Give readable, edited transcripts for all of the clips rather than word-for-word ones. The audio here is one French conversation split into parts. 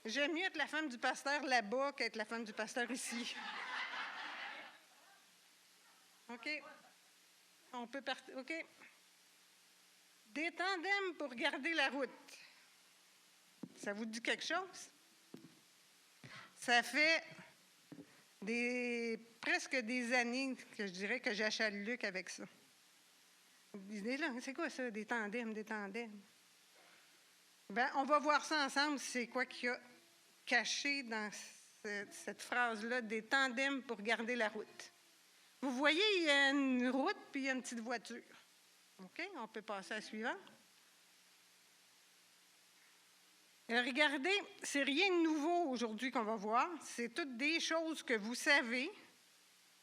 J'aime mieux être la femme du pasteur là-bas qu'être la femme du pasteur ici. OK? On peut partir. OK? Des tandems pour garder la route. Ça vous dit quelque chose? Ça fait presque des années que je dirais que j'achète Luc avec ça. C'est quoi ça, des tandems, des tandems? Bien, on va voir ça ensemble, c'est quoi qu'il y a caché dans cette phrase-là, des tandems pour garder la route. Vous voyez, il y a une route puis il y a une petite voiture. OK, on peut passer à la suivante. Regardez, c'est rien de nouveau aujourd'hui qu'on va voir. C'est toutes des choses que vous savez,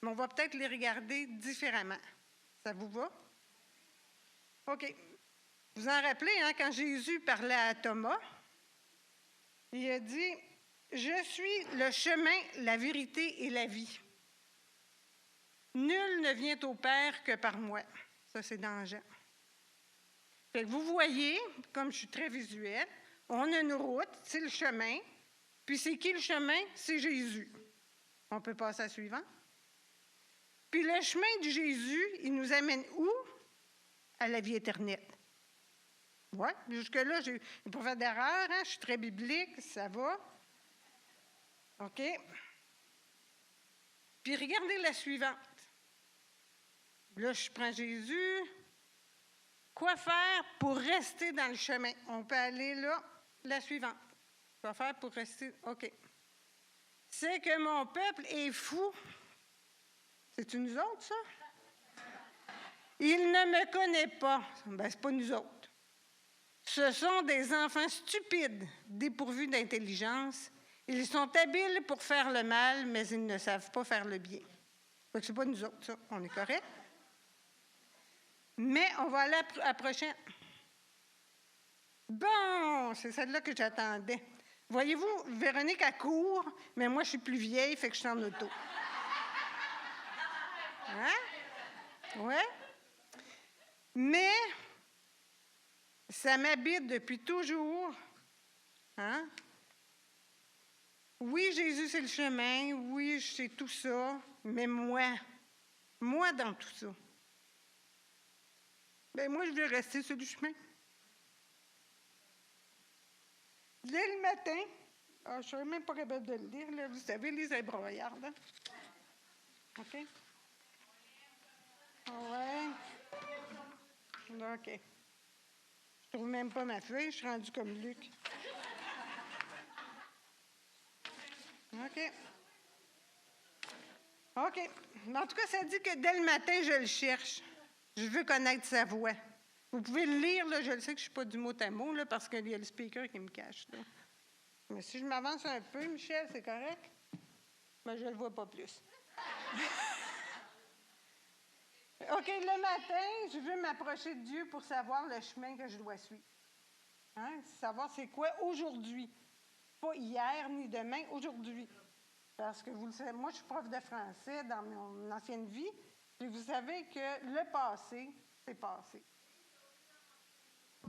mais on va peut-être les regarder différemment. Ça vous va? OK. Vous en rappelez, hein, quand Jésus parlait à Thomas, il a dit, « Je suis le chemin, la vérité et la vie. Nul ne vient au Père que par moi. » Ça, c'est dans Jean. Fait que vous voyez, comme je suis très visuelle, on a une route, c'est le chemin. Puis c'est qui le chemin? C'est Jésus. On peut passer à la suivante. Puis le chemin de Jésus, il nous amène où? À la vie éternelle. Oui, jusque-là, je n'ai pas fait d'erreur, hein? Je suis très biblique, ça va. OK. Puis regardez la suivante. Là, je prends Jésus. Quoi faire pour rester dans le chemin? On peut aller là, la suivante. Quoi faire pour rester? OK. C'est que mon peuple est fou. C'est-tu nous autres, ça? Il ne me connaît pas. Ben, c'est pas nous autres. Ce sont des enfants stupides, dépourvus d'intelligence. Ils sont habiles pour faire le mal, mais ils ne savent pas faire le bien. Donc, c'est pas nous autres, ça. On est correct? Mais on va aller à la prochaine. Bon, c'est celle-là que j'attendais. Voyez-vous, Véronique, elle court, mais moi, je suis plus vieille, fait que je suis en auto. Hein? Ouais? Mais ça m'habite depuis toujours. Hein? Oui, Jésus, c'est le chemin. Oui, je sais tout ça. Mais moi dans tout ça. Bien, moi, je vais rester sur le chemin. Dès le matin, je ne serais même pas capable de le lire, là, vous savez, les ébroillards, là. OK? Ouais. OK. Je ne trouve même pas ma feuille, je suis rendue comme Luc. OK. OK. En tout cas, ça dit que dès le matin, je le cherche. Je veux connaître sa voix. Vous pouvez le lire, là, je le sais que je ne suis pas du mot à mot, là, parce qu'il y a le speaker qui me cache. Là. Mais si je m'avance un peu, Michel, c'est correct? Mais je ne le vois pas plus. OK, le matin, je veux m'approcher de Dieu pour savoir le chemin que je dois suivre. Hein? Savoir c'est quoi aujourd'hui. Pas hier ni demain, aujourd'hui. Parce que vous le savez, moi, je suis prof de français dans mon ancienne vie, et vous savez que le passé, c'est passé.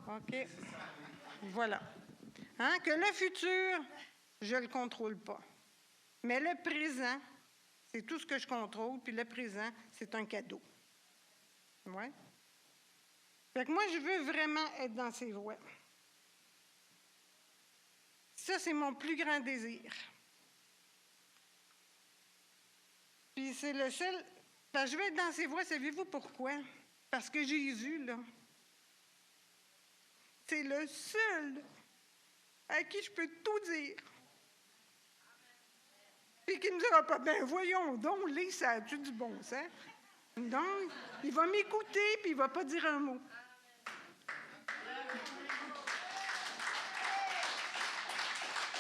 OK. Voilà. Hein? Que le futur, je ne le contrôle pas. Mais le présent, c'est tout ce que je contrôle, puis le présent, c'est un cadeau. Oui. Fait que moi, je veux vraiment être dans ses voies. Ça, c'est mon plus grand désir. Puis c'est le seul... Parce que je veux être dans ses voies, savez-vous pourquoi? Parce que Jésus, là, c'est le seul à qui je peux tout dire. Puis qui ne me dira pas, ben voyons donc, Lise, ça a-tu du bon sens? Donc, il va m'écouter, puis il ne va pas dire un mot.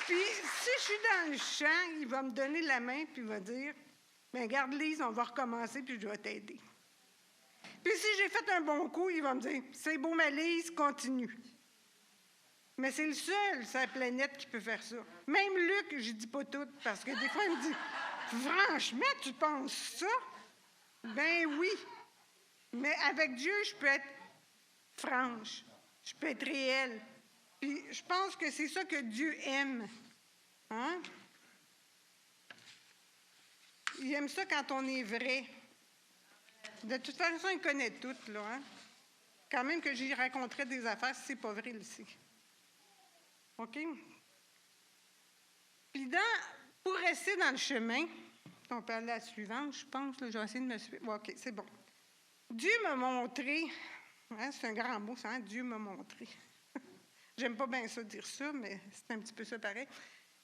Puis, si je suis dans le champ, il va me donner la main, puis il va dire, bien, regarde, Lise, on va recommencer, puis je vais t'aider. Puis, si j'ai fait un bon coup, il va me dire, c'est beau, ma Lise, continue. Mais c'est le seul sur la planète qui peut faire ça. Même Luc, je ne dis pas tout, parce que des fois, il me dit, franchement, tu penses ça? Ben oui. Mais avec Dieu, je peux être franche. Je peux être réelle. Puis je pense que c'est ça que Dieu aime. Hein? Il aime ça quand on est vrai. De toute façon, il connaît tout, là. Hein? Quand même que j'y raconterais des affaires si c'est pas vrai ici. OK? Puis pour rester dans le chemin, on peut aller à la suivante, je pense, là, je vais essayer de me suivre. OK, c'est bon. Dieu m'a montré, hein, c'est un grand mot, ça, hein, Dieu m'a montré. J'aime pas bien ça dire ça, mais c'est un petit peu ça pareil.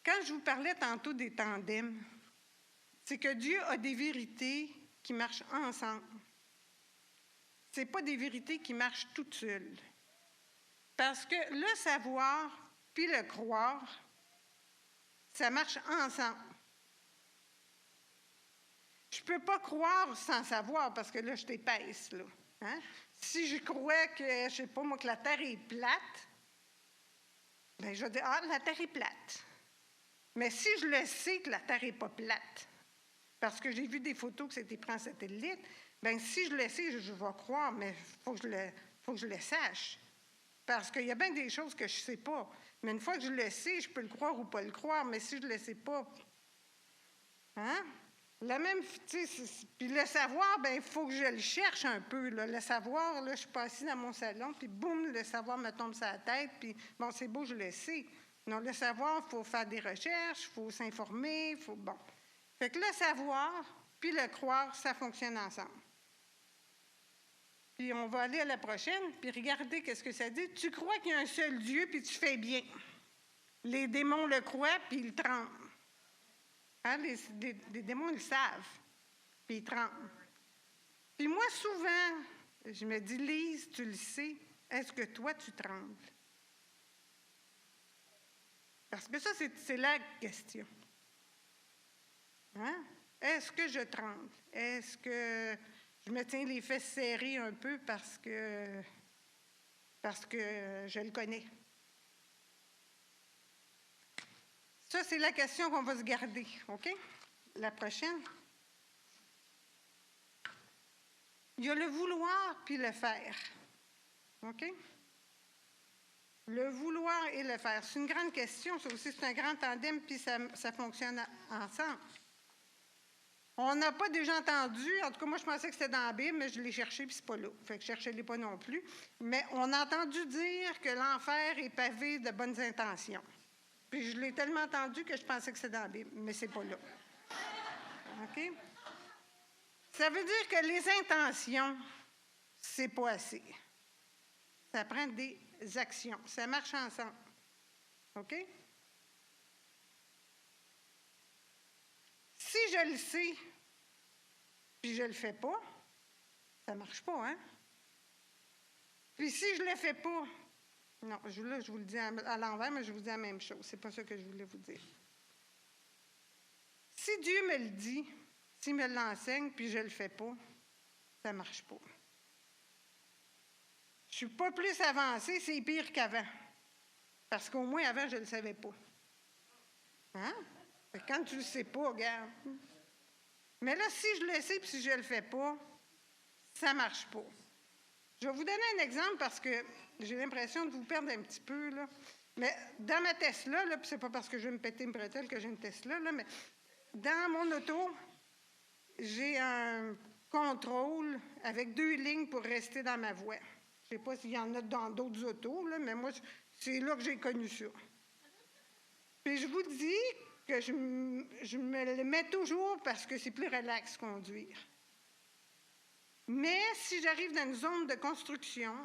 Quand je vous parlais tantôt des tandems, c'est que Dieu a des vérités qui marchent ensemble. Ce n'est pas des vérités qui marchent toutes seules. Parce que le savoir puis le croire, ça marche ensemble. Je ne peux pas croire sans savoir, parce que là, je t'épaisse, là. Hein? Si je crois que, je ne sais pas moi, que la Terre est plate, bien, je vais dire, ah, la Terre est plate. Mais si je le sais que la Terre n'est pas plate, parce que j'ai vu des photos que c'était pris en satellite, bien, si je le sais, je vais croire, mais il faut que je le sache. Parce qu'il y a bien des choses que je ne sais pas. Mais une fois que je le sais, je peux le croire ou pas le croire, mais si je ne le sais pas, hein? La même, puis le savoir, bien, il faut que je le cherche un peu. Là. Le savoir, là, je ne suis pas assise dans mon salon, puis boum, le savoir me tombe sur la tête, puis bon, c'est beau, je le sais. Non, le savoir, il faut faire des recherches, il faut s'informer, il faut, bon. Fait que le savoir, puis le croire, ça fonctionne ensemble. Puis on va aller à la prochaine, puis regardez qu'est-ce que ça dit. Tu crois qu'il y a un seul Dieu, puis tu fais bien. Les démons le croient, puis ils tremblent. Hein, les démons, ils le savent, puis ils tremblent. Puis moi, souvent, je me dis, Lise, tu le sais, est-ce que toi, tu trembles? Parce que ça, c'est la question. Hein? Est-ce que je tremble? Est-ce que je me tiens les fesses serrées un peu parce que je le connais? Ça, c'est la question qu'on va se garder, OK? La prochaine. Il y a le vouloir puis le faire, OK? Le vouloir et le faire. C'est une grande question, ça aussi, c'est un grand tandem, puis ça fonctionne ensemble. On n'a pas déjà entendu, en tout cas, moi, je pensais que c'était dans la Bible, mais je l'ai cherché, puis c'est pas là. Fait que je ne cherchais pas non plus. Mais on a entendu dire que l'enfer est pavé de bonnes intentions. Puis je l'ai tellement entendu que je pensais que c'était dans la Bible, mais c'est pas là. OK? Ça veut dire que les intentions, c'est pas assez. Ça prend des actions. Ça marche ensemble. OK? Si je le sais, puis je ne le fais pas, ça ne marche pas, hein? Puis si je ne le fais pas, non, je vous le dis à l'envers, mais je vous dis la même chose. C'est pas ça que je voulais vous dire. Si Dieu me le dit, s'il me l'enseigne, puis je ne le fais pas, ça ne marche pas. Je ne suis pas plus avancée, c'est pire qu'avant. Parce qu'au moins, avant, je ne le savais pas. Hein? Quand tu ne le sais pas, regarde. Mais là, si je le sais, puis si je ne le fais pas, ça ne marche pas. Je vais vous donner un exemple parce que j'ai l'impression de vous perdre un petit peu, là. Mais dans ma Tesla, là, puis c'est pas parce que je vais me péter une bretelle que j'ai une Tesla, là, mais dans mon auto, j'ai un contrôle avec 2 lignes pour rester dans ma voie. Je ne sais pas s'il y en a dans d'autres autos, là, mais moi, c'est là que j'ai connu ça. Puis je vous dis que je me le mets toujours parce que c'est plus relax conduire. Mais si j'arrive dans une zone de construction,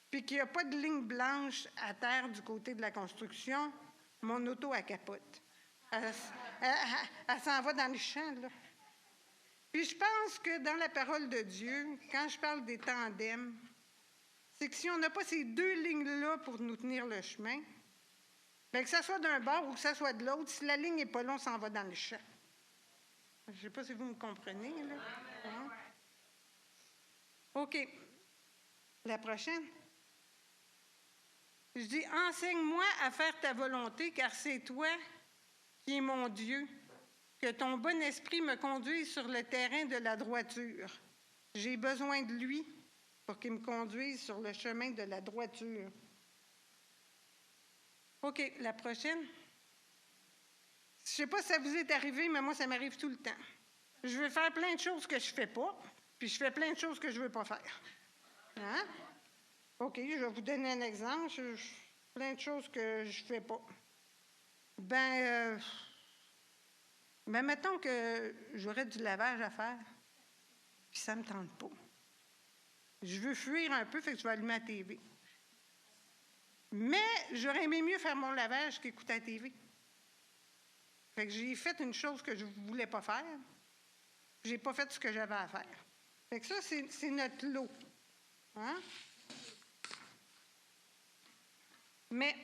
puis qu'il n'y a pas de ligne blanche à terre du côté de la construction, mon auto, elle capote. Elle s'en va dans le champ, là. Puis je pense que dans la parole de Dieu, quand je parle des tandems, c'est que si on n'a pas ces 2 lignes-là pour nous tenir le chemin, bien que ça soit d'un bord ou que ça soit de l'autre, si la ligne n'est pas là, on s'en va dans le champ. Je ne sais pas si vous me comprenez, là. Hein? OK. La prochaine. Je dis, enseigne-moi à faire ta volonté, car c'est toi qui es mon Dieu. Que ton bon esprit me conduise sur le terrain de la droiture. J'ai besoin de lui pour qu'il me conduise sur le chemin de la droiture. OK, la prochaine. Je ne sais pas si ça vous est arrivé, mais moi, ça m'arrive tout le temps. Je veux faire plein de choses que je ne fais pas, puis je fais plein de choses que je ne veux pas faire. Hein? OK, je vais vous donner un exemple. Plein de choses que je ne fais pas. Ben, mettons que j'aurais du lavage à faire, puis ça ne me tente pas. Je veux fuir un peu, fait que je vais allumer la TV. Mais j'aurais aimé mieux faire mon lavage qu'écouter la TV. Fait que j'ai fait une chose que je ne voulais pas faire. J'ai pas fait ce que j'avais à faire. Fait que ça, c'est notre lot. Hein? Mais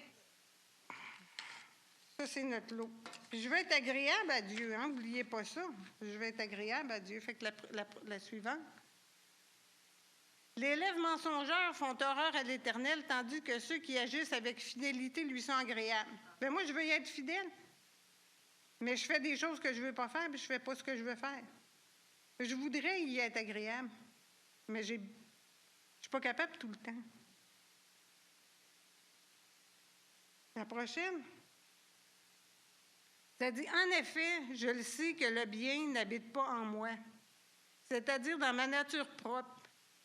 ça, c'est notre lot. Puis je veux être agréable à Dieu, hein? N'oubliez pas ça. Je veux être agréable à Dieu. Fait que la suivante. Les lèvres mensongeurs font horreur à l'Éternel, tandis que ceux qui agissent avec fidélité lui sont agréables. Bien, moi, je veux y être fidèle. Mais je fais des choses que je ne veux pas faire, puis je ne fais pas ce que je veux faire. Je voudrais y être agréable, mais je ne suis pas capable tout le temps. La prochaine. Ça dit, en effet, je le sais que le bien n'habite pas en moi, c'est-à-dire dans ma nature propre.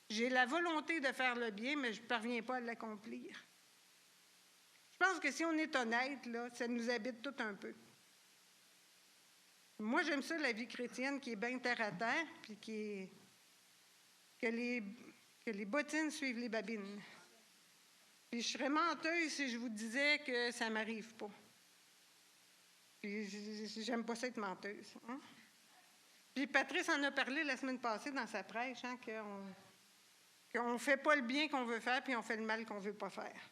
J'ai la volonté de faire le bien, mais je ne parviens pas à l'accomplir. Je pense que si on est honnête, là, ça nous habite tout un peu. Moi, j'aime ça, la vie chrétienne qui est bien terre à terre, puis que les bottines suivent les babines. Puis je serais menteuse si je vous disais que ça ne m'arrive pas. Puis j'aime pas ça être menteuse. Hein? Puis Patrice en a parlé la semaine passée dans sa prêche, hein, qu'on ne fait pas le bien qu'on veut faire, puis on fait le mal qu'on ne veut pas faire.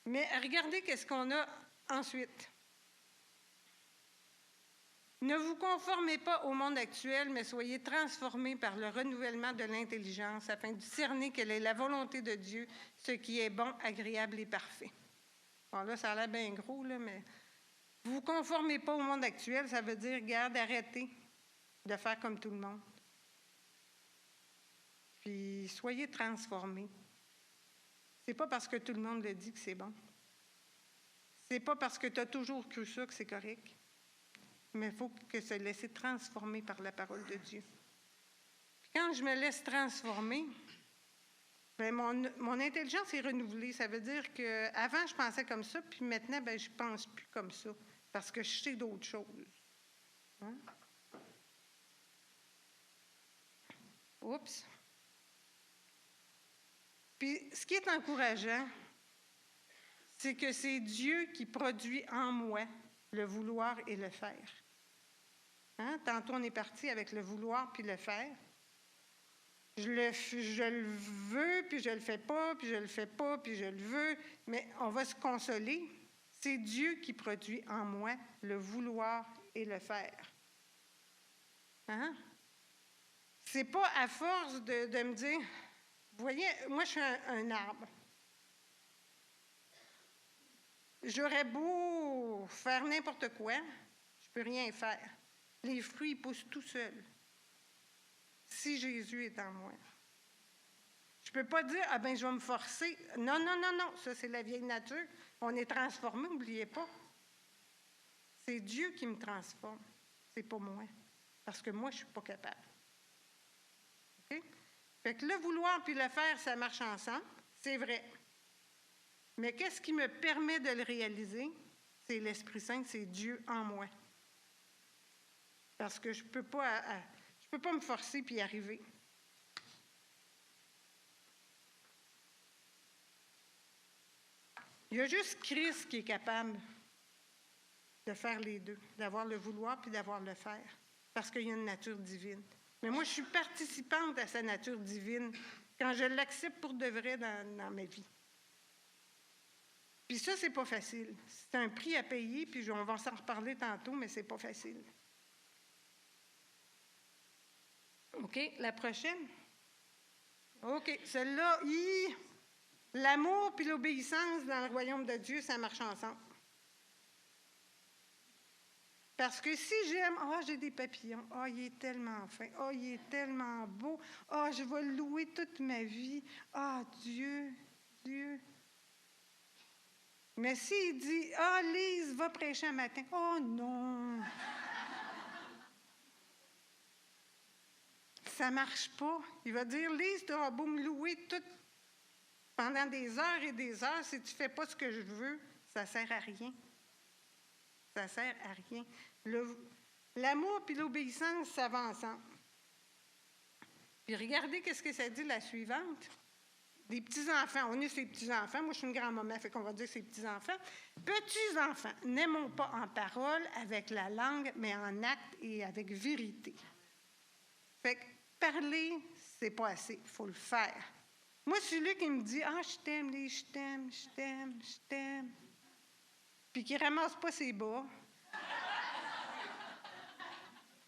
Mais regardez qu'est-ce qu'on a ensuite. Ne vous conformez pas au monde actuel, mais soyez transformés par le renouvellement de l'intelligence afin de discerner quelle est la volonté de Dieu, ce qui est bon, agréable et parfait. Bon, là, ça a l'air bien gros, là, mais vous ne vous conformez pas au monde actuel, ça veut dire, regarde, arrêtez de faire comme tout le monde. Puis, soyez transformés. C'est pas parce que tout le monde le dit que c'est bon. C'est pas parce que tu as toujours cru ça que c'est correct. Mais il faut que se laisser transformer par la parole de Dieu. Puis quand je me laisse transformer, bien, mon intelligence est renouvelée. Ça veut dire qu'avant, je pensais comme ça, puis maintenant, bien, je ne pense plus comme ça, parce que je sais d'autres choses. Hein? Oups. Puis, ce qui est encourageant, c'est que c'est Dieu qui produit en moi le vouloir et le faire. Hein? Tantôt, on est parti avec le vouloir puis le faire. Je le veux, puis je le fais pas, puis je le fais pas, puis je le veux. Mais on va se consoler. C'est Dieu qui produit en moi le vouloir et le faire. Hein? C'est pas à force de me dire, vous voyez, moi je suis un arbre. J'aurais beau faire n'importe quoi, je peux rien faire. Les fruits poussent tout seuls. Si Jésus est en moi. Je ne peux pas dire, ah ben je vais me forcer. Non, non, non, non, ça c'est la vieille nature. On est transformé, n'oubliez pas. C'est Dieu qui me transforme, c'est pas moi. Parce que moi, je ne suis pas capable. OK? Fait que le vouloir puis le faire, ça marche ensemble, c'est vrai. Mais qu'est-ce qui me permet de le réaliser? C'est l'Esprit Saint, c'est Dieu en moi. Parce que je ne peux pas me forcer puis y arriver. Il y a juste Christ qui est capable de faire les deux, d'avoir le vouloir puis d'avoir le faire, parce qu'il y a une nature divine. Mais moi, je suis participante à sa nature divine quand je l'accepte pour de vrai dans ma vie. Puis ça, c'est pas facile. C'est un prix à payer, puis on va s'en reparler tantôt, mais c'est pas facile. OK, la prochaine? OK, celle-là, l'amour puis l'obéissance dans le royaume de Dieu, ça marche ensemble. Parce que si j'aime, j'ai des papillons, il est tellement fin, il est tellement beau, je vais le louer toute ma vie, Dieu. Mais s'il dit, Lise, va va prêcher un matin. Oh non! Ça ne marche pas. Il va dire, Lise, tu auras beau me louer tout pendant des heures et des heures, si tu ne fais pas ce que je veux, ça ne sert à rien. Ça ne sert à rien. L'amour et l'obéissance, ça va ensemble. Puis regardez qu'est-ce que ça dit la suivante. Des petits-enfants. On est ses petits-enfants. Moi, je suis une grand-maman, fait qu'on va dire ses petits-enfants. Petits-enfants, n'aimons pas en parole avec la langue, mais en acte et avec vérité. Fait que parler, c'est pas assez. Il faut le faire. Moi, celui qui me dit « Ah, je t'aime, Lise, je t'aime, je t'aime, je t'aime », puis qui ramasse pas ses bas,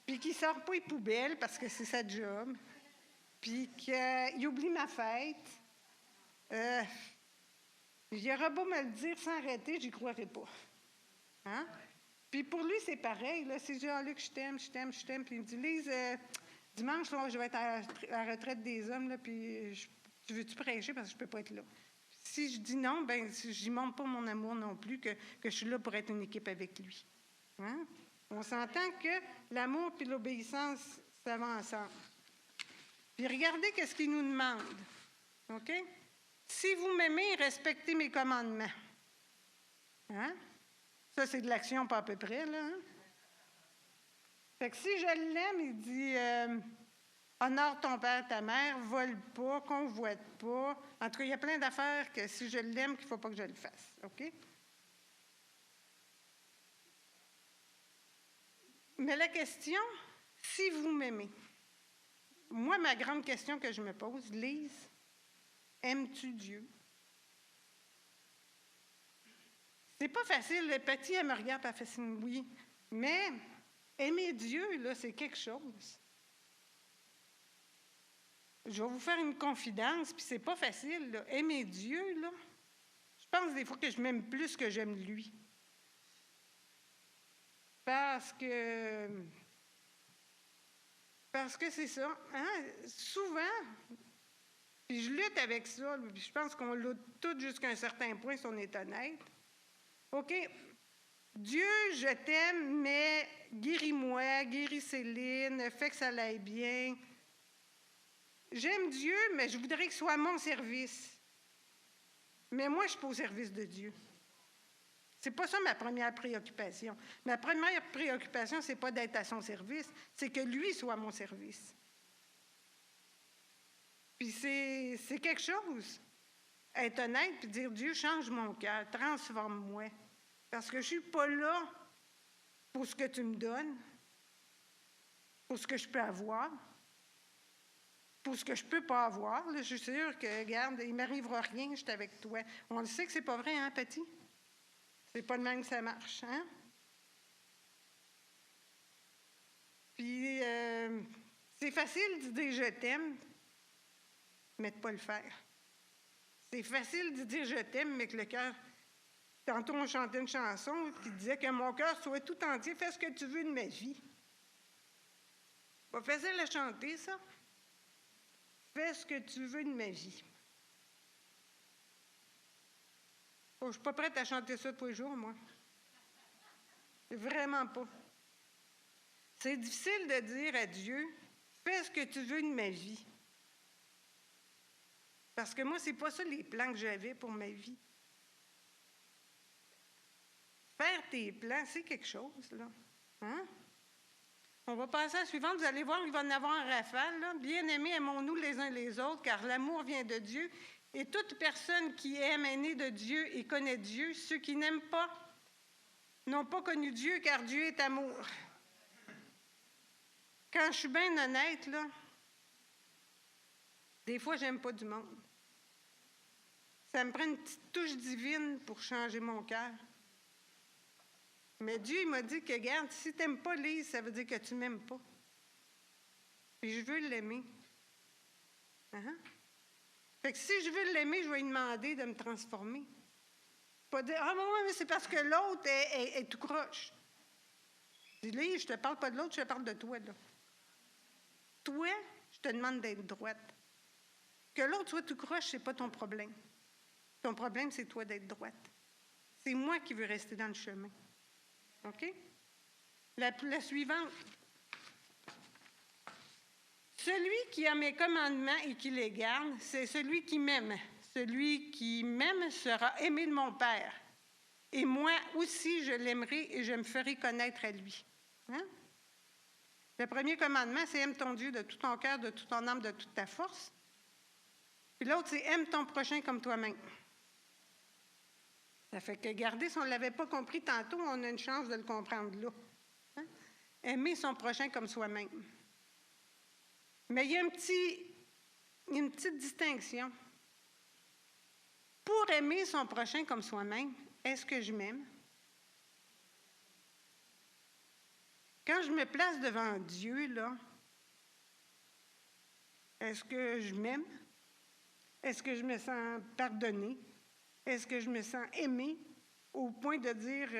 puis qui sort pas les poubelles parce que c'est sa job, puis qu'il oublie ma fête, il aura beau me le dire sans arrêter, j'y croirai pas. Hein? Puis pour lui, c'est pareil. Là, c'est Jean-Luc, je t'aime, je t'aime, je t'aime. Puis il me dit, Lise, dimanche, là, je vais être à la retraite des hommes, là, puis tu veux-tu prêcher parce que je ne peux pas être là? Si je dis non, ben je n'y montre pas mon amour non plus, que je suis là pour être une équipe avec lui. Hein? On s'entend que l'amour et l'obéissance, ça va ensemble. Puis regardez qu'est-ce qu'il nous demande. OK? Si vous m'aimez, respectez mes commandements. Hein? Ça, c'est de l'action pas à peu près, là. Hein? Fait que si je l'aime, il dit honore ton père, ta mère, vole pas, convoite pas. En tout cas, il y a plein d'affaires que si je l'aime, qu'il ne faut pas que je le fasse. OK? Mais la question, si vous m'aimez, moi, ma grande question que je me pose, Lise, aimes-tu Dieu? C'est pas facile. Le petit, elle me regarde, elle fait signe oui. Mais aimer Dieu, là, c'est quelque chose. Je vais vous faire une confidence, puis c'est pas facile, là. Aimer Dieu, là, je pense des fois que je m'aime plus que j'aime lui. Parce que c'est ça. Hein? Souvent, puis je lutte avec ça, puis je pense qu'on lutte tous jusqu'à un certain point si on est honnête. OK, Dieu, je t'aime, mais guéris-moi, guéris Céline, fais que ça aille bien. J'aime Dieu, mais je voudrais qu'il soit à mon service. Mais moi, je ne suis pas au service de Dieu. C'est pas ça ma première préoccupation. Ma première préoccupation, c'est pas d'être à son service, c'est que lui soit à mon service. Puis c'est quelque chose. Être honnête puis dire Dieu, change mon cœur, transforme-moi. Parce que je ne suis pas là pour ce que tu me donnes, pour ce que je peux avoir, pour ce que je ne peux pas avoir. Là, je suis sûre que, regarde, il ne m'arrivera rien, je suis avec toi. On le sait que ce n'est pas vrai, hein, Petit? C'est pas de même que ça marche, hein? Puis, c'est facile de dire je t'aime, mais de ne pas le faire. C'est facile de dire je t'aime, mais que le cœur. Tantôt, on chantait une chanson qui disait que mon cœur soit tout entier, fais ce que tu veux de ma vie. Pas facile à chanter, ça. Fais ce que tu veux de ma vie. Oh, je ne suis pas prête à chanter ça tous les jours, moi. Vraiment pas. C'est difficile de dire à Dieu, fais ce que tu veux de ma vie. Parce que moi, ce n'est pas ça les plans que j'avais pour ma vie. Faire tes plans, c'est quelque chose, là. Hein? On va passer à la suivante. Vous allez voir, il va en avoir un rafale. Là. Bien-aimés, aimons-nous les uns les autres, car l'amour vient de Dieu. Et toute personne qui aime est née de Dieu et connaît Dieu. Ceux qui n'aiment pas n'ont pas connu Dieu, car Dieu est amour. Quand je suis bien honnête, là, des fois, j'aime pas du monde. Ça me prend une petite touche divine pour changer mon cœur. Mais Dieu, il m'a dit que, regarde, si tu n'aimes pas Lise, ça veut dire que tu ne m'aimes pas. Puis je veux l'aimer. Uh-huh. Fait que si je veux l'aimer, je vais lui demander de me transformer. Pas dire, ah, mais c'est parce que l'autre est tout croche. Je dis, Lise, je ne te parle pas de l'autre, je te parle de toi, là. Toi, je te demande d'être droite. Que l'autre soit tout croche, ce n'est pas ton problème. Ton problème, c'est toi d'être droite. C'est moi qui veux rester dans le chemin. OK? La suivante. Celui qui a mes commandements et qui les garde, c'est celui qui m'aime. Celui qui m'aime sera aimé de mon Père. Et moi aussi, je l'aimerai et je me ferai connaître à lui. Hein? Le premier commandement, c'est aime ton Dieu de tout ton cœur, de toute ton âme, de toute ta force. Puis l'autre, c'est aime ton prochain comme toi-même. Ça fait que garder, si on ne l'avait pas compris tantôt, on a une chance de le comprendre là. Hein? Aimer son prochain comme soi-même. Mais il y a une petite distinction. Pour aimer son prochain comme soi-même, est-ce que je m'aime? Quand je me place devant Dieu, là, est-ce que je m'aime? Est-ce que je me sens pardonnée? Est-ce que je me sens aimée au point de dire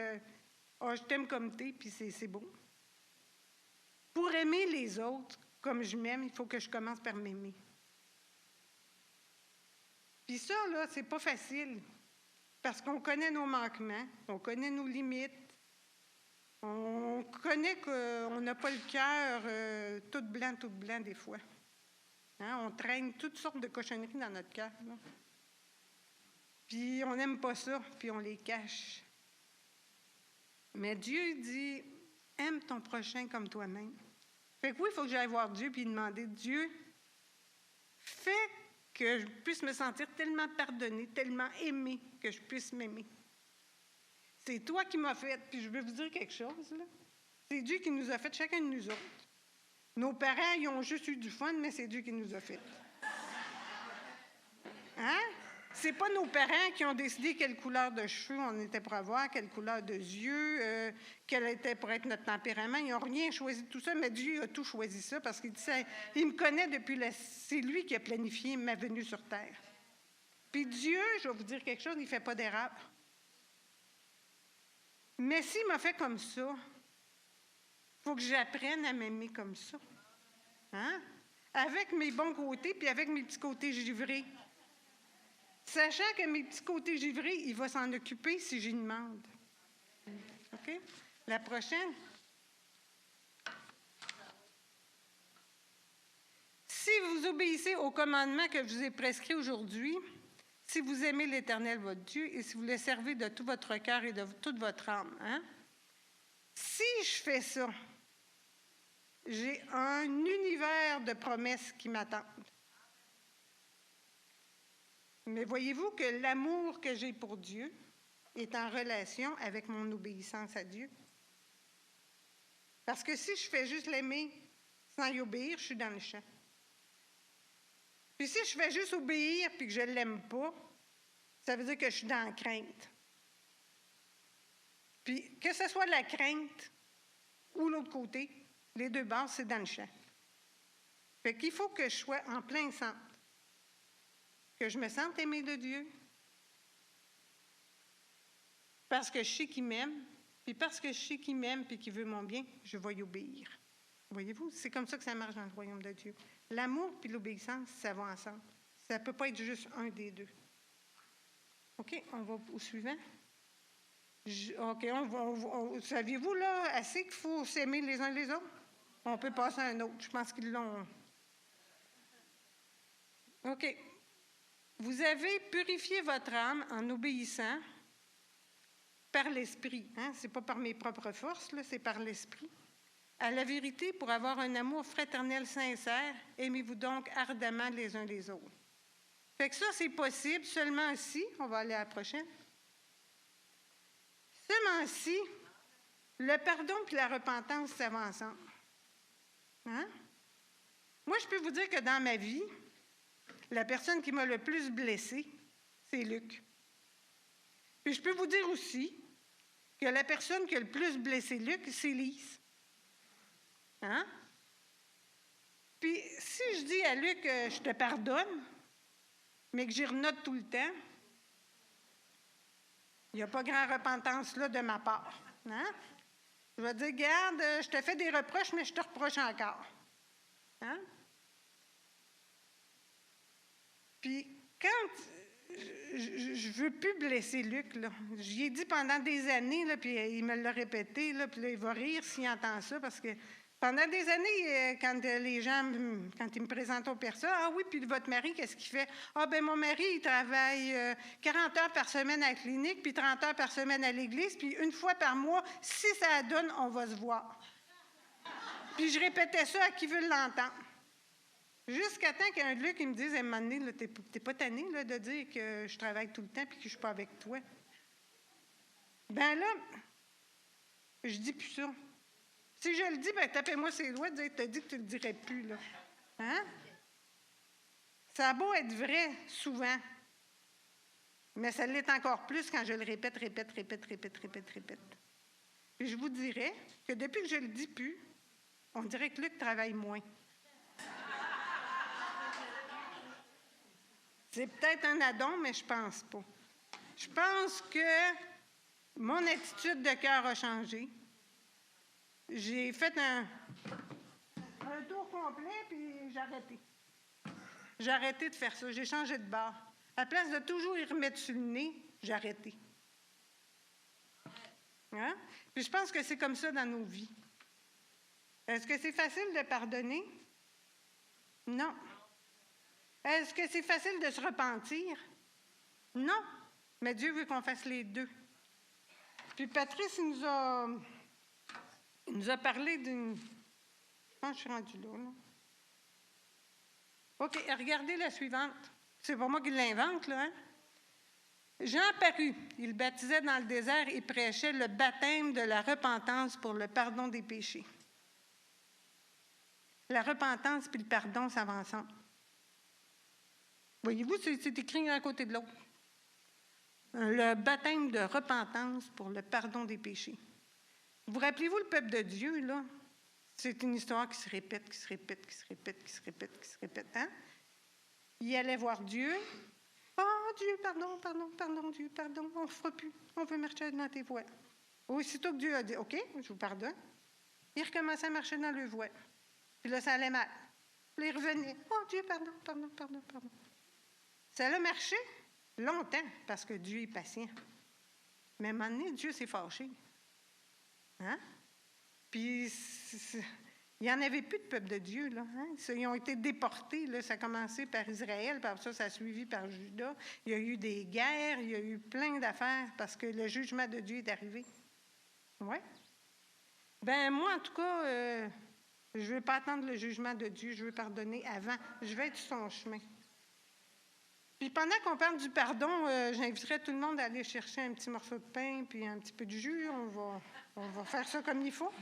oh, je t'aime comme t'es, puis c'est beau? Pour aimer les autres comme je m'aime, il faut que je commence par m'aimer. Puis ça, là, c'est pas facile, parce qu'on connaît nos manquements, on connaît nos limites, on connaît qu'on n'a pas le cœur tout blanc des fois. Hein? On traîne toutes sortes de cochonneries dans notre cœur. Là. Puis on n'aime pas ça, puis on les cache. Mais Dieu dit, aime ton prochain comme toi-même. Fait que oui, il faut que j'aille voir Dieu puis demander, Dieu, fais que je puisse me sentir tellement pardonnée, tellement aimée, que je puisse m'aimer. C'est toi qui m'as fait, puis je veux vous dire quelque chose, là. C'est Dieu qui nous a fait, chacun de nous autres. Nos parents, ils ont juste eu du fun, mais c'est Dieu qui nous a fait. Hein? C'est pas nos parents qui ont décidé quelle couleur de cheveux on était pour avoir, quelle couleur de yeux, quel était pour être notre tempérament. Ils n'ont rien choisi de tout ça, mais Dieu a tout choisi ça parce qu'il dit ça, il me connaît depuis c'est lui qui a planifié ma venue sur terre. Puis Dieu, je vais vous dire quelque chose, il ne fait pas d'erreur. Mais s'il m'a fait comme ça, il faut que j'apprenne à m'aimer comme ça. Hein? Avec mes bons côtés, puis avec mes petits côtés givrés. Sachant que mes petits côtés givrés, il va s'en occuper si j'y demande. OK? La prochaine. Si vous obéissez aux commandements que je vous ai prescrits aujourd'hui, si vous aimez l'Éternel, votre Dieu, et si vous le servez de tout votre cœur et de toute votre âme, hein? Si je fais ça, j'ai un univers de promesses qui m'attendent. Mais voyez-vous que l'amour que j'ai pour Dieu est en relation avec mon obéissance à Dieu. Parce que si je fais juste l'aimer sans y obéir, je suis dans le champ. Puis si je fais juste obéir puis que je ne l'aime pas, ça veut dire que je suis dans la crainte. Puis que ce soit la crainte ou l'autre côté, les deux bases, c'est dans le champ. Fait qu'il faut que je sois en plein centre. Que je me sente aimée de Dieu. Parce que je sais qu'il m'aime. Puis parce que je sais qu'il m'aime et qu'il veut mon bien, je vais y obéir. Voyez-vous, c'est comme ça que ça marche dans le royaume de Dieu. L'amour et l'obéissance, ça va ensemble. Ça ne peut pas être juste un des deux. OK, on va au suivant. OK, saviez-vous, là, assez qu'il faut s'aimer les uns les autres? On peut passer à un autre. Je pense qu'ils l'ont. OK. Vous avez purifié votre âme en obéissant par l'Esprit. Hein? Ce n'est pas par mes propres forces, là, c'est par l'Esprit. À la vérité, pour avoir un amour fraternel sincère, aimez-vous donc ardemment les uns les autres. Fait que ça, c'est possible seulement si, on va aller à la prochaine, seulement si le pardon et la repentance, ça va ensemble. Hein? Moi, je peux vous dire que dans ma vie, la personne qui m'a le plus blessée, c'est Luc. Puis je peux vous dire aussi que la personne qui a le plus blessé Luc, c'est Lise. Hein? Puis si je dis à Luc, je te pardonne, mais que j'y renote tout le temps, il n'y a pas grand repentance là de ma part. Hein? Je vais dire, regarde, je te fais des reproches, mais je te reproche encore. Hein? Puis, quand je veux plus blesser Luc, là. J'y ai dit pendant des années, là, puis il me l'a répété, là, puis là, il va rire s'il entend ça, parce que pendant des années, quand les gens, quand ils me présentent aux personnes, « Ah oui, puis votre mari, qu'est-ce qu'il fait? »« Ah ben mon mari, il travaille 40 heures par semaine à la clinique, puis 30 heures par semaine à l'église, puis une fois par mois, si ça donne, on va se voir. » Puis je répétais ça à qui veut l'entendre. Jusqu'à temps qu'un de Luc, il me dise, à un moment donné, t'es pas tanné là, de dire que je travaille tout le temps et que je suis pas avec toi. Ben là, je dis plus ça. Si je le dis, ben tapez-moi ses doigts, t'as dit que tu le dirais plus, là. Hein? Ça a beau être vrai, souvent, mais ça l'est encore plus quand je le répète. Et je vous dirais que depuis que je le dis plus, on dirait que Luc travaille moins. C'est peut-être un addon, mais je pense pas. Je pense que mon attitude de cœur a changé. J'ai fait un tour complet, puis j'ai arrêté. J'ai arrêté de faire ça. J'ai changé de bord. À la place de toujours y remettre sur le nez, j'ai arrêté. Hein? Puis je pense que c'est comme ça dans nos vies. Est-ce que c'est facile de pardonner? Non. Est-ce que c'est facile de se repentir? Non. Mais Dieu veut qu'on fasse les deux. Puis Patrice, il nous a parlé d'une... Je pense que je suis rendue là. OK, regardez la suivante. C'est pas moi qui l'invente, là. Hein? Jean parut. Il baptisait dans le désert et prêchait le baptême de la repentance pour le pardon des péchés. La repentance puis le pardon, ça va ensemble. Voyez-vous, c'est écrit l'un à côté de l'autre. Le baptême de repentance pour le pardon des péchés. Vous rappelez-vous le peuple de Dieu, là? C'est une histoire qui se répète. Hein? Il allait voir Dieu. « Oh, Dieu, pardon, Dieu, pardon, on ne fera plus. On veut marcher dans tes voies. » Aussitôt que Dieu a dit « OK, je vous pardonne », il recommençait à marcher dans le voie. Puis là, ça allait mal. Puis il revenait. « Oh, Dieu, pardon. » Ça a marché longtemps parce que Dieu est patient. Mais à un moment donné, Dieu s'est fâché. Hein? Puis, il n'y en avait plus de peuple de Dieu. Là, hein? Ils ont été déportés. Là. Ça a commencé par Israël, puis ça a suivi par Juda. Il y a eu des guerres, il y a eu plein d'affaires parce que le jugement de Dieu est arrivé. Oui? Ben moi, en tout cas, je ne veux pas attendre le jugement de Dieu. Je veux pardonner avant. Je vais être sur son chemin. Puis pendant qu'on parle du pardon, j'inviterais tout le monde à aller chercher un petit morceau de pain puis un petit peu de jus. On va faire ça comme il faut.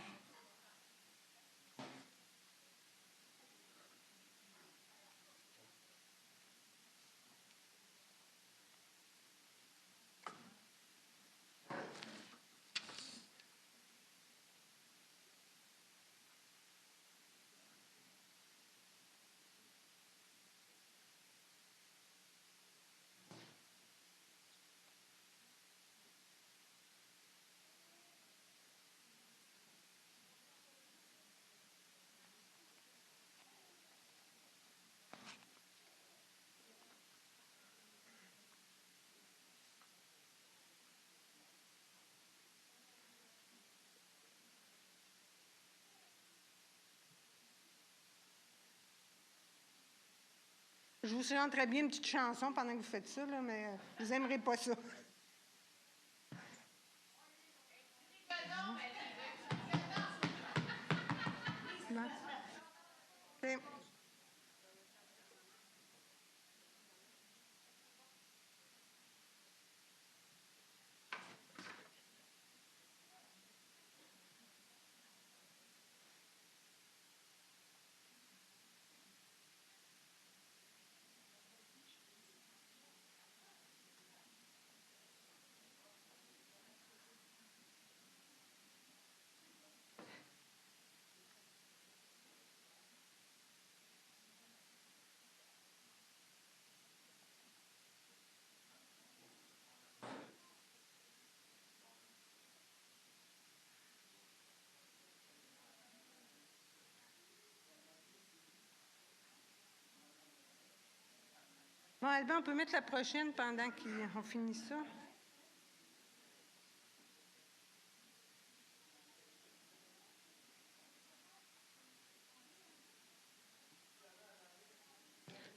Je vous chanterais bien une petite chanson pendant que vous faites ça, là, mais vous n'aimerez pas ça. Okay. Bon, Albin, on peut mettre la prochaine pendant qu'on finit ça.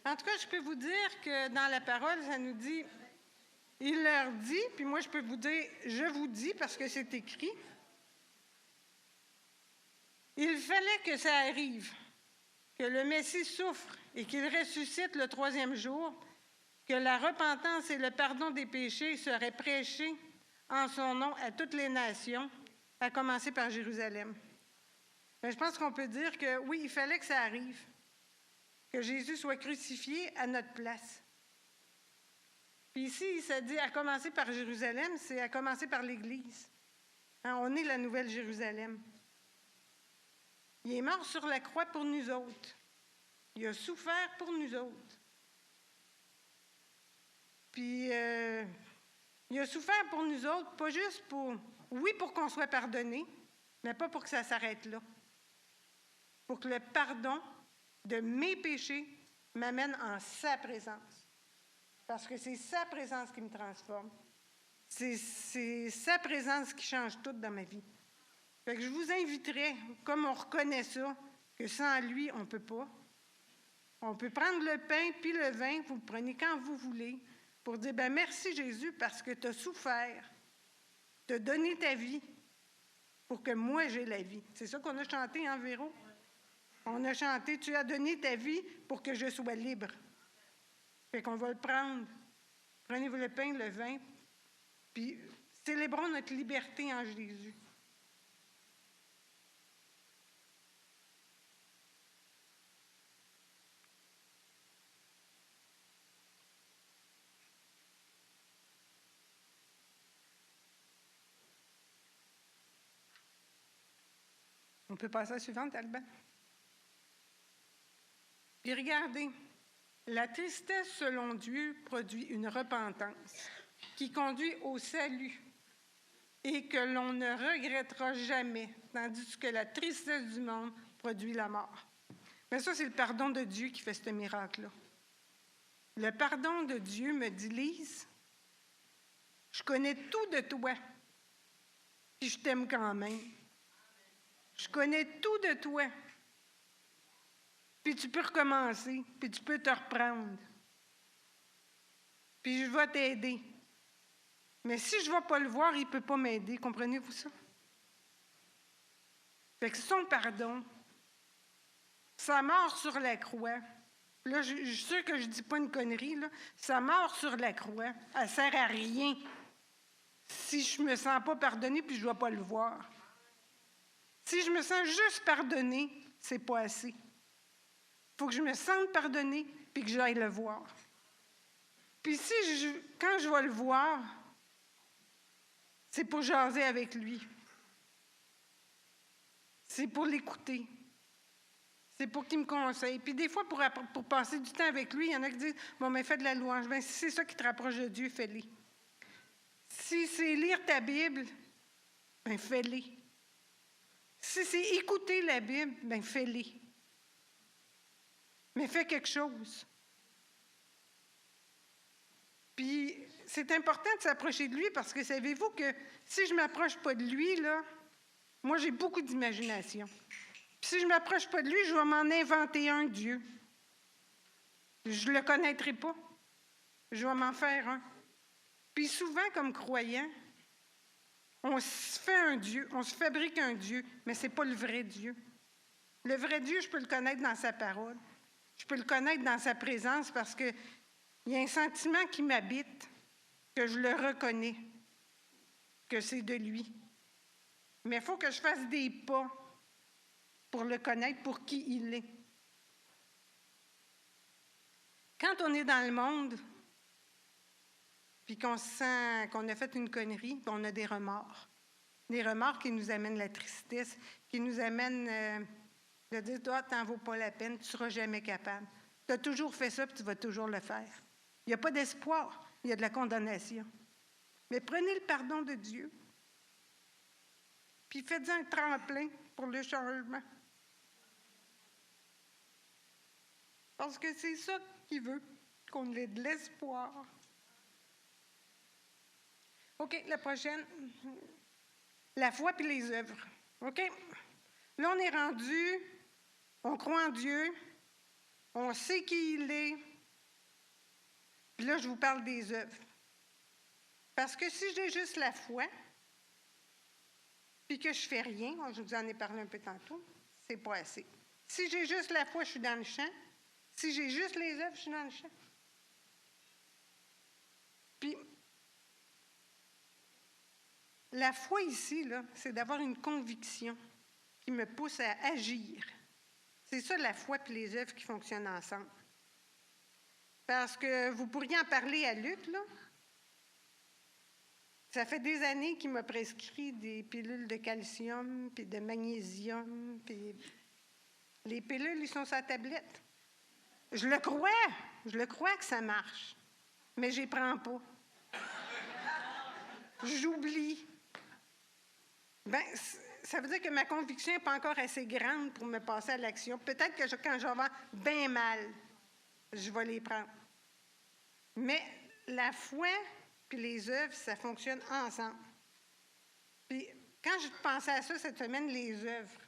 En tout cas, je peux vous dire que dans la parole, ça nous dit, il leur dit, puis moi je peux vous dire, je vous dis parce que c'est écrit, il fallait que ça arrive, que le Messie souffre et qu'il ressuscite le 3e jour, que la repentance et le pardon des péchés seraient prêchés en son nom à toutes les nations, à commencer par Jérusalem. Mais je pense qu'on peut dire que oui, il fallait que ça arrive, que Jésus soit crucifié à notre place. Puis ici, ça dit à commencer par Jérusalem, c'est à commencer par l'Église. Hein, on est la nouvelle Jérusalem. Il est mort sur la croix pour nous autres. Il a souffert pour nous autres. Puis, il a souffert pour nous autres, pas juste pour, oui, pour qu'on soit pardonné, mais pas pour que ça s'arrête là. Pour que le pardon de mes péchés m'amène en sa présence. Parce que c'est sa présence qui me transforme. C'est sa présence qui change tout dans ma vie. Fait que je vous inviterais, comme on reconnaît ça, que sans lui, on ne peut pas. On peut prendre le pain puis le vin, vous le prenez quand vous voulez, pour dire, ben merci Jésus, parce que tu as souffert, tu as donné ta vie pour que moi j'ai la vie. C'est ça qu'on a chanté, hein, Véro? On a chanté, tu as donné ta vie pour que je sois libre. Fait qu'on va le prendre. Prenez-vous le pain, le vin, puis célébrons notre liberté en Jésus. On peut passer à la suivante, Albin. Puis regardez, la tristesse selon Dieu produit une repentance qui conduit au salut et que l'on ne regrettera jamais, tandis que la tristesse du monde produit la mort. Mais ça, c'est le pardon de Dieu qui fait ce miracle-là. Le pardon de Dieu me dit, Lise, je connais tout de toi, puis je t'aime quand même. Je connais tout de toi. Puis tu peux recommencer, puis tu peux te reprendre. Puis je vais t'aider. Mais si je ne vais pas le voir, il ne peut pas m'aider. Comprenez-vous ça? Fait que son pardon, sa mort sur la croix, là, je suis sûre que je ne dis pas une connerie, là, sa mort sur la croix, elle ne sert à rien si je ne me sens pas pardonnée puis je ne vais pas le voir. Si je me sens juste pardonnée, c'est pas assez. Il faut que je me sente pardonnée puis que j'aille le voir. Puis quand je vais le voir, c'est pour jaser avec lui. C'est pour l'écouter. C'est pour qu'il me conseille. Puis des fois, pour passer du temps avec lui, il y en a qui disent « Bon, mais fais de la louange. » Bien, si c'est ça qui te rapproche de Dieu, fais-le. Si c'est lire ta Bible, bien, fais-le. Si c'est écouter la Bible, bien, fais-le. Mais fais quelque chose. Puis, c'est important de s'approcher de lui parce que savez-vous que si je ne m'approche pas de lui, là, moi, j'ai beaucoup d'imagination. Puis si je ne m'approche pas de lui, je vais m'en inventer un Dieu. Je ne le connaîtrai pas. Je vais m'en faire un. Puis souvent, comme croyants, on se fait un Dieu, on se fabrique un Dieu, mais ce n'est pas le vrai Dieu. Le vrai Dieu, je peux le connaître dans sa parole. Je peux le connaître dans sa présence parce qu'il y a un sentiment qui m'habite, que je le reconnais, que c'est de lui. Mais il faut que je fasse des pas pour le connaître, pour qui il est. Quand on est dans le monde, puis qu'on sent qu'on a fait une connerie, puis on a des remords. Des remords qui nous amènent la tristesse, qui nous amènent de dire, toi, t'en vaut pas la peine, tu ne seras jamais capable. Tu as toujours fait ça, puis tu vas toujours le faire. Il n'y a pas d'espoir, il y a de la condamnation. Mais prenez le pardon de Dieu, puis faites un tremplin pour le changement. Parce que c'est ça qu'il veut, qu'on ait de l'espoir. OK, la prochaine. La foi puis les œuvres. OK? Là, on est rendu, on croit en Dieu, on sait qui il est. Puis là, je vous parle des œuvres. Parce que si j'ai juste la foi, puis que je ne fais rien, je vous en ai parlé un peu tantôt, c'est pas assez. Si j'ai juste la foi, je suis dans le champ. Si j'ai juste les œuvres, je suis dans le champ. Puis, la foi ici, là, c'est d'avoir une conviction qui me pousse à agir. C'est ça la foi et les œuvres qui fonctionnent ensemble. Parce que vous pourriez en parler à Luc, là. Ça fait des années qu'il m'a prescrit des pilules de calcium, puis de magnésium, puis les pilules, ils sont sur la tablette. Je le crois que ça marche, mais je les prends pas. J'oublie. Bien, ça veut dire que ma conviction n'est pas encore assez grande pour me passer à l'action. Peut-être que quand je vais avoir bien mal, je vais les prendre. Mais la foi puis les œuvres, ça fonctionne ensemble. Puis quand je pensais à ça cette semaine, les œuvres,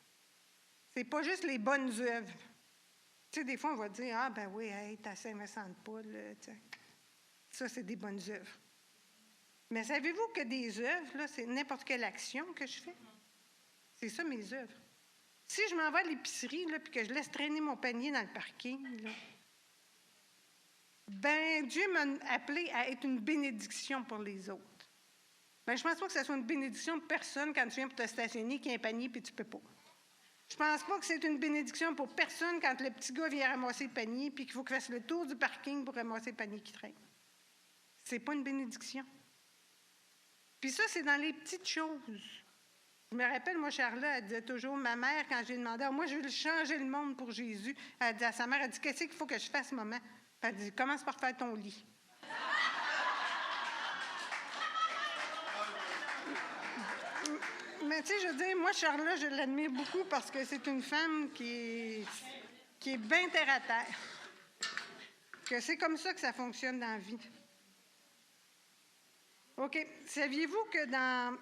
c'est pas juste les bonnes œuvres. Tu sais, des fois, on va dire, ah ben oui, hey, t'as 500 de poule, ça, c'est des bonnes œuvres. Mais savez-vous que des œuvres, là, c'est n'importe quelle action que je fais? C'est ça, mes œuvres. Si je m'en vais à l'épicerie, là, puis que je laisse traîner mon panier dans le parking, là, ben Dieu m'a appelé à être une bénédiction pour les autres. Ben, je ne pense pas que ce soit une bénédiction pour personne quand tu viens pour te stationner, qu'il y a un panier, puis tu ne peux pas. Je ne pense pas que c'est une bénédiction pour personne quand le petit gars vient ramasser le panier, puis qu'il faut qu'il fasse le tour du parking pour ramasser le panier qui traîne. Ce n'est pas une bénédiction. Puis ça, c'est dans les petites choses. Je me rappelle, moi, Charlotte, elle disait toujours, ma mère, quand j'ai demandé, moi, je veux changer le monde pour Jésus, elle dit à sa mère, elle dit, qu'est-ce qu'il faut que je fasse, maman? Elle dit, commence par faire ton lit. Mais tu sais, je veux dire, moi, Charlotte, je l'admire beaucoup parce que c'est une femme qui est bien terre à terre. Que c'est comme ça que ça fonctionne dans la vie. OK. Saviez-vous que dans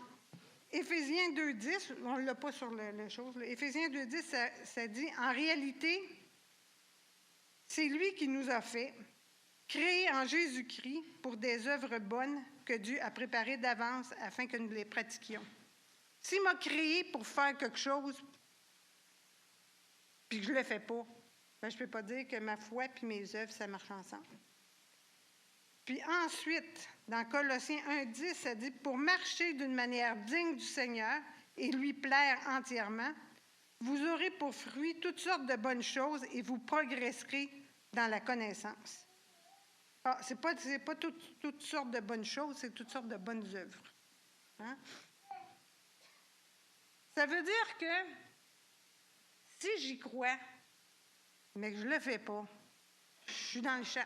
Éphésiens 2.10, on ne l'a pas sur la chose, là, Éphésiens 2.10, ça dit, en réalité, c'est lui qui nous a fait, créés en Jésus-Christ pour des œuvres bonnes que Dieu a préparées d'avance afin que nous les pratiquions. S'il m'a créé pour faire quelque chose, puis que je ne le fais pas, ben je ne peux pas dire que ma foi et mes œuvres, ça marche ensemble. Puis ensuite, dans Colossiens 1.10, ça dit, pour marcher d'une manière digne du Seigneur et lui plaire entièrement, vous aurez pour fruit toutes sortes de bonnes choses et vous progresserez dans la connaissance. Ah, ce n'est pas toutes sortes de bonnes choses, c'est toutes sortes de bonnes œuvres. Hein? Ça veut dire que si j'y crois, mais que je ne le fais pas, je suis dans le champ.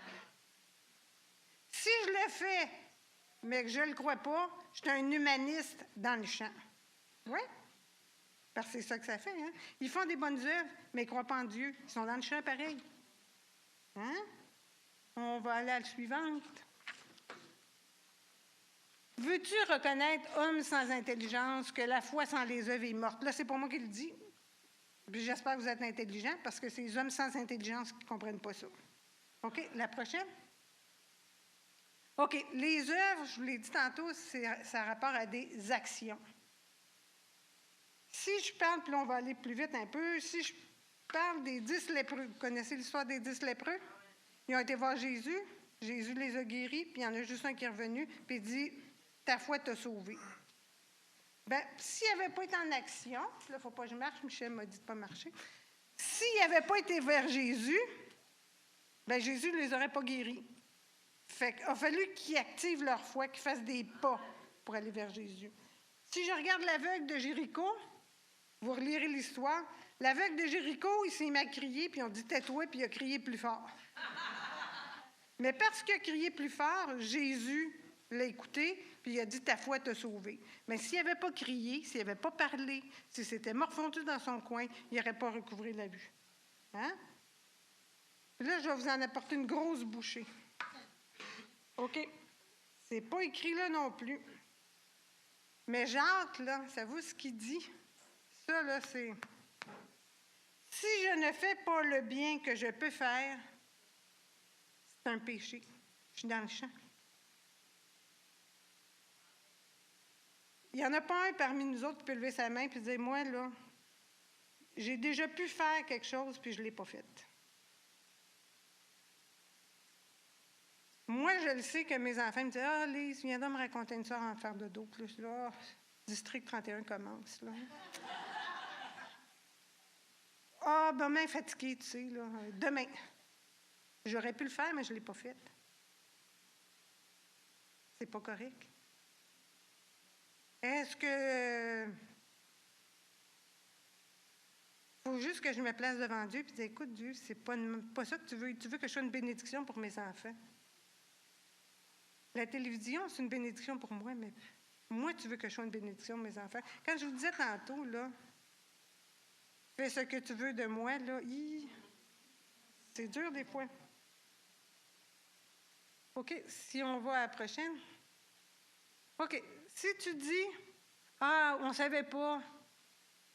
Si je le fais, mais que je ne le crois pas, je suis un humaniste dans le champ. Oui? Parce que c'est ça que ça fait. Hein? Ils font des bonnes œuvres, mais ils ne croient pas en Dieu. Ils sont dans le champ pareil. Hein? On va aller à la suivante. Veux-tu reconnaître, homme sans intelligence, que la foi sans les œuvres est morte? Là, c'est pas moi qui le dis. Puis j'espère que vous êtes intelligents, parce que c'est les hommes sans intelligence qui ne comprennent pas ça. OK, la prochaine? OK, les œuvres, je vous l'ai dit tantôt, ça a rapport à des actions. Si je parle, puis là, on va aller plus vite un peu, si je parle des 10 lépreux, vous connaissez l'histoire des 10 lépreux? Ils ont été voir Jésus, Jésus les a guéris, puis il y en a juste un qui est revenu, puis il dit, ta foi t'a sauvé. Bien, s'il n'avait pas été en action, là, il ne faut pas que je marche, Michel m'a dit de ne pas marcher, s'il n'avait pas été vers Jésus, bien, Jésus ne les aurait pas guéris. Fait qu'il a fallu qu'ils activent leur foi, qu'ils fassent des pas pour aller vers Jésus. Si je regarde l'aveugle de Jéricho, vous relirez l'histoire, l'aveugle de Jéricho, il s'est mis à crier, puis on dit « tais-toi », puis il a crié plus fort. Mais parce qu'il a crié plus fort, Jésus l'a écouté, puis il a dit « ta foi t'a sauvé ». Mais s'il n'avait pas crié, s'il n'avait pas parlé, s'il s'était morfondu dans son coin, il n'aurait pas recouvré la vue. Hein? Là, je vais vous en apporter une grosse bouchée. OK. C'est pas écrit là non plus. Mais Jacques, là, savez-vous ce qu'il dit? Ça, là, c'est... Si je ne fais pas le bien que je peux faire, c'est un péché. Je suis dans le champ. Il n'y en a pas un parmi nous autres qui peut lever sa main et dire, moi, là, j'ai déjà pu faire quelque chose puis je ne l'ai pas fait. Moi, je le sais que mes enfants me disent, ah, Lise, viens donc me raconter une soirée en faire de dos. Puis là, District 31 commence, là. Ah, demain, fatiguée, tu sais, là. Demain. J'aurais pu le faire, mais je ne l'ai pas fait. C'est pas correct. Est-ce que... faut juste que je me place devant Dieu et dire, écoute, Dieu, c'est pas ça que tu veux. Tu veux que je sois une bénédiction pour mes enfants. La télévision, c'est une bénédiction pour moi, mais moi, tu veux que je sois une bénédiction pour mes enfants. Quand je vous disais tantôt, là, fais ce que tu veux de moi, là, c'est dur des fois. OK, si on va à la prochaine. OK, si tu dis, ah, on ne savait pas,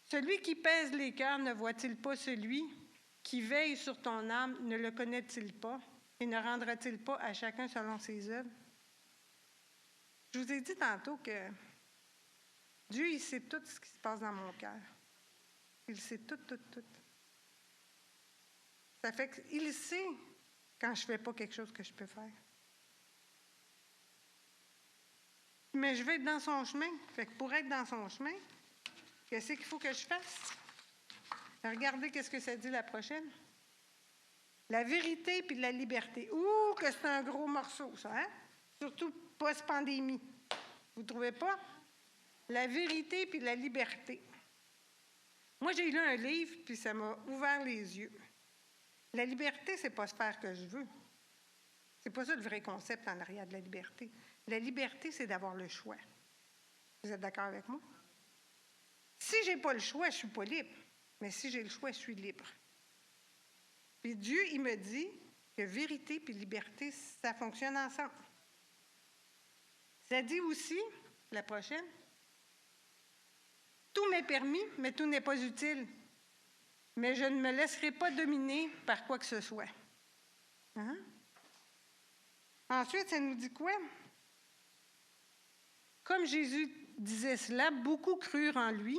celui qui pèse les cœurs ne voit-il pas celui qui veille sur ton âme, ne le connaît-il pas et ne rendra-t-il pas à chacun selon ses œuvres? Je vous ai dit tantôt que Dieu, il sait tout ce qui se passe dans mon cœur. Il sait tout, tout, tout. Ça fait qu'il sait quand je ne fais pas quelque chose que je peux faire. Mais je vais être dans son chemin. Fait que pour être dans son chemin, qu'est-ce qu'il faut que je fasse? Regardez qu'est-ce que ça dit la prochaine. La vérité puis la liberté. Ouh, que c'est un gros morceau, ça, hein? Surtout post-pandémie. Vous ne trouvez pas? La vérité puis la liberté. Moi, j'ai lu un livre, puis ça m'a ouvert les yeux. La liberté, c'est pas se faire que je veux. C'est pas ça le vrai concept en arrière de la liberté. La liberté, c'est d'avoir le choix. Vous êtes d'accord avec moi? Si je n'ai pas le choix, je ne suis pas libre. Mais si j'ai le choix, je suis libre. Puis Dieu, il me dit que vérité et liberté, ça fonctionne ensemble. Ça dit aussi, la prochaine, tout m'est permis, mais tout n'est pas utile. Mais je ne me laisserai pas dominer par quoi que ce soit. Hein? Ensuite, ça nous dit quoi? Comme Jésus disait cela, beaucoup crurent en lui.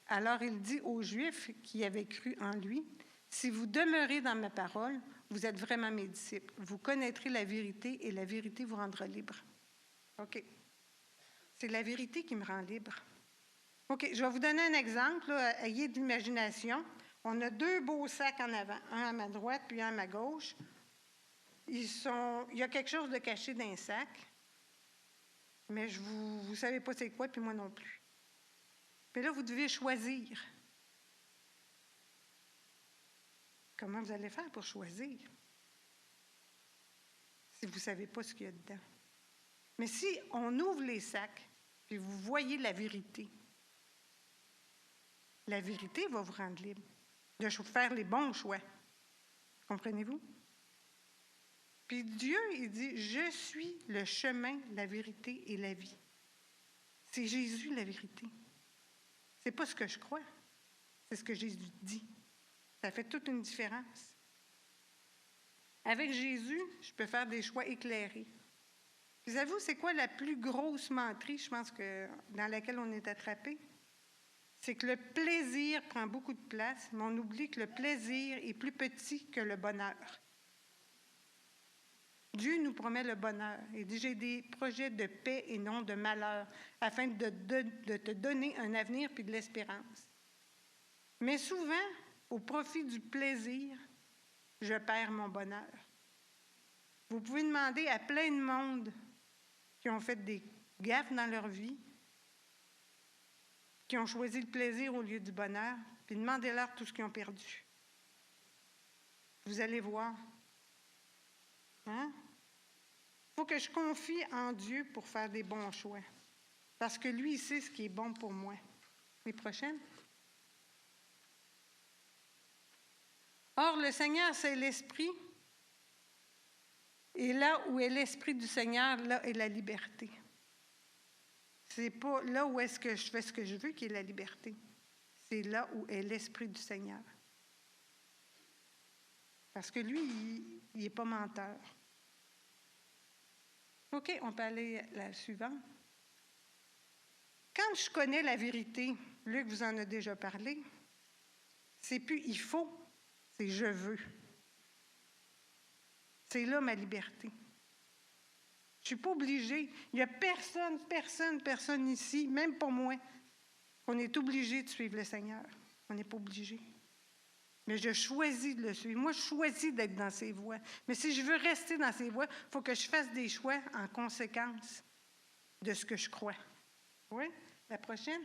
Alors il dit aux Juifs qui avaient cru en lui, « Si vous demeurez dans ma parole, vous êtes vraiment mes disciples. Vous connaîtrez la vérité et la vérité vous rendra libre. » OK. C'est la vérité qui me rend libre. OK, je vais vous donner un exemple. Là. Ayez de l'imagination. On a 2 beaux sacs en avant, un à ma droite puis un à ma gauche. Il y a quelque chose de caché dans un sac, mais vous ne savez pas c'est quoi, puis moi non plus. Mais là, vous devez choisir. Comment vous allez faire pour choisir? Si vous ne savez pas ce qu'il y a dedans. Mais si on ouvre les sacs, puis vous voyez la vérité va vous rendre libre de faire les bons choix. Comprenez-vous? Puis Dieu, il dit, « Je suis le chemin, la vérité et la vie. » C'est Jésus la vérité. C'est pas ce que je crois, c'est ce que Jésus dit. Ça fait toute une différence. Avec Jésus, je peux faire des choix éclairés. Vous savez, c'est quoi la plus grosse menterie, je pense, dans laquelle on est attrapé? C'est que le plaisir prend beaucoup de place, mais on oublie que le plaisir est plus petit que le bonheur. Dieu nous promet le bonheur. Il dit, j'ai des projets de paix et non de malheur, afin de te donner un avenir puis de l'espérance. Mais souvent, au profit du plaisir, je perds mon bonheur. Vous pouvez demander à plein de monde qui ont fait des gaffes dans leur vie, qui ont choisi le plaisir au lieu du bonheur, puis demandez-leur tout ce qu'ils ont perdu. Vous allez voir. Hein? Il faut que je confie en Dieu pour faire des bons choix. Parce que lui, il sait ce qui est bon pour moi. Les prochaines? Or, le Seigneur, c'est l'Esprit. Et là où est l'Esprit du Seigneur, là est la liberté. C'est pas là où est-ce que je fais ce que je veux qui est la liberté. C'est là où est l'Esprit du Seigneur. Parce que lui, il n'est pas menteur. OK, on peut aller à la suivante. Quand je connais la vérité, Luc vous en a déjà parlé, c'est plus il faut, c'est je veux. C'est là ma liberté. Je ne suis pas obligée. Il n'y a personne ici, même pas moi, qu'on est obligé de suivre le Seigneur. On n'est pas obligé. Mais je choisis de le suivre. Moi, je choisis d'être dans ses voies. Mais si je veux rester dans ses voies, il faut que je fasse des choix en conséquence de ce que je crois. Oui? La prochaine.